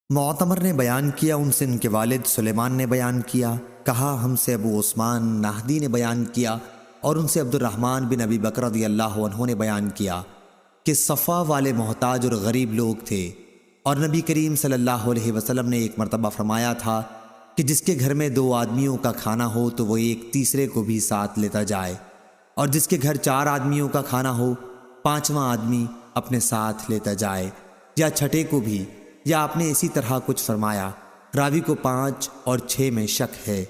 معتمر نے بیان کیا، ان سے ان کے والد سلیمان نے بیان کیا، کہا ہم سے ابو عثمان نہدی نے بیان کیا اور ان سے عبد الرحمن بن ابی بکر رضی اللہ عنہ نے بیان کیا کہ صفا والے محتاج اور غریب لوگ تھے، اور نبی کریم صلی اللہ علیہ وسلم نے ایک مرتبہ فرمایا تھا کہ جس کے گھر میں 2 آدمیوں کا کھانا ہو تو وہ ایک تیسرے کو بھی ساتھ لیتا جائے، اور جس کے گھر 4 آدمیوں کا کھانا ہو 5واں آدمی اپنے ساتھ لیتا جائے، یا چھٹے کو بھی، یا آپ نے اسی طرح کچھ فرمایا۔ راوی کو 5 اور 6 میں شک ہے۔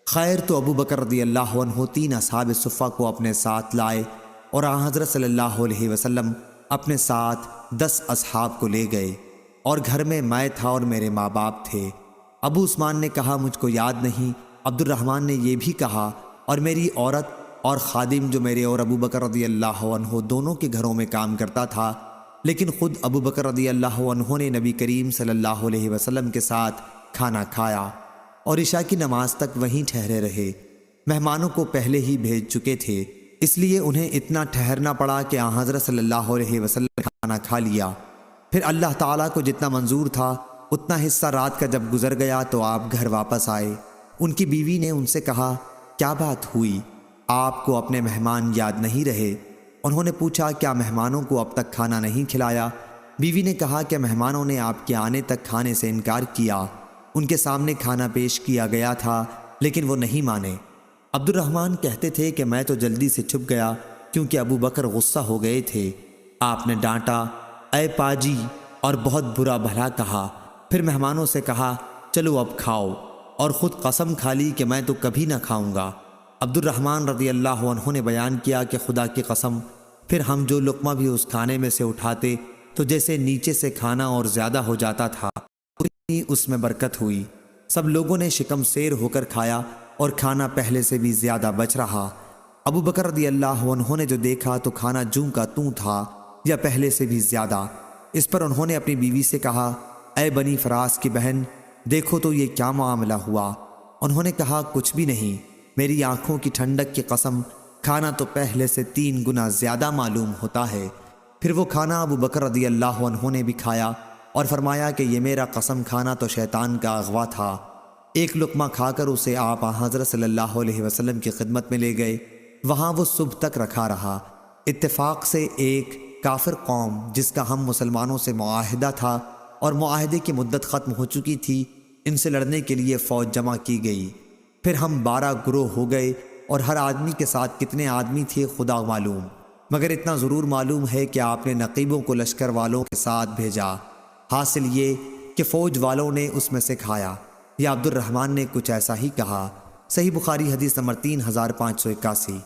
خیر تو ابو بکر رضی اللہ عنہ 3 اصحاب صفہ کو اپنے ساتھ لائے، اور آن حضرت صلی اللہ علیہ وسلم اپنے ساتھ 10 اصحاب کو لے گئے، اور گھر میں تھا اور میرے ماں باپ تھے۔ ابو عثمان نے کہا مجھ کو یاد نہیں۔ عبد الرحمن نے یہ بھی کہا، اور میری عورت اور خادم جو میرے اور ابو بکر رضی اللہ عنہ دونوں کے گھروں میں کام کرتا تھا، لیکن خود ابو بکر رضی اللہ عنہ نے نبی کریم صلی اللہ علیہ وسلم کے ساتھ کھانا کھایا اور عشاء کی نماز تک وہیں ٹھہرے رہے۔ مہمانوں کو پہلے ہی بھیج چکے تھے، اس لیے انہیں اتنا ٹھہرنا پڑا کہ آن حضرت صلی اللہ علیہ وسلم نے کھانا کھا لیا۔ پھر اللہ تعالیٰ کو جتنا منظور تھا اتنا حصہ رات کا جب گزر گیا تو آپ گھر واپس آئے۔ ان کی بیوی نے ان سے کہا کیا بات ہوئی، آپ کو اپنے مہمان یاد نہیں رہے؟ انہوں نے پوچھا کیا مہمانوں کو اب تک کھانا نہیں کھلایا؟ بیوی نے کہا کہ مہمانوں نے آپ کے آنے تک کھانے سے انکار کیا، ان کے سامنے کھانا پیش کیا گیا تھا لیکن وہ نہیں مانے۔ عبد الرحمن کہتے تھے کہ میں تو جلدی سے چھپ گیا کیونکہ ابو بکر غصہ ہو گئے تھے۔ آپ نے ڈانٹا، اے پاجی، اور بہت برا بھلا کہا۔ پھر مہمانوں سے کہا چلو اب کھاؤ، اور خود قسم کھا لی کہ میں تو کبھی نہ کھاؤں گا۔ عبد الرحمن رضی اللہ عنہ نے بیان کیا کہ خدا کی قسم، پھر ہم جو لقمہ بھی اس کھانے میں سے اٹھاتے تو جیسے نیچے سے کھانا اور زیادہ ہو جاتا تھا، اتنی اس میں برکت ہوئی۔ سب لوگوں نے شکم سیر ہو کر کھایا اور کھانا پہلے سے بھی زیادہ بچ رہا۔ ابو بکر رضی اللہ عنہ نے جو دیکھا تو کھانا جوں کا توں تھا یا پہلے سے بھی زیادہ۔ اس پر انہوں نے اپنی بیوی سے کہا اے بنی فراس کی بہن، دیکھو تو یہ کیا معاملہ ہوا؟ انہوں نے کہا کچھ بھی نہیں، میری آنکھوں کی ٹھنڈک کی قسم، کھانا تو پہلے سے 3 گنا زیادہ معلوم ہوتا ہے۔ پھر وہ کھانا ابو بکر رضی اللہ عنہ نے بھی کھایا اور فرمایا کہ یہ میرا قسم کھانا تو شیطان کا اغوا تھا۔ ایک لقمہ کھا کر اسے آپ حضرت صلی اللہ علیہ وسلم کی خدمت میں لے گئے، وہاں وہ صبح تک رکھا رہا۔ اتفاق سے ایک کافر قوم جس کا ہم مسلمانوں سے معاہدہ تھا اور معاہدے کی مدت ختم ہو چکی تھی، ان سے لڑنے کے لیے فوج جمع کی گئی۔ پھر ہم 12 گروہ ہو گئے، اور ہر آدمی کے ساتھ کتنے آدمی تھے خدا معلوم، مگر اتنا ضرور معلوم ہے کہ آپ نے نقیبوں کو لشکر والوں کے ساتھ بھیجا۔ حاصل یہ کہ فوج والوں نے اس میں سے کھایا، یا عبد الرحمن نے کچھ ایسا ہی کہا۔ صحیح بخاری حدیث نمبر 3581۔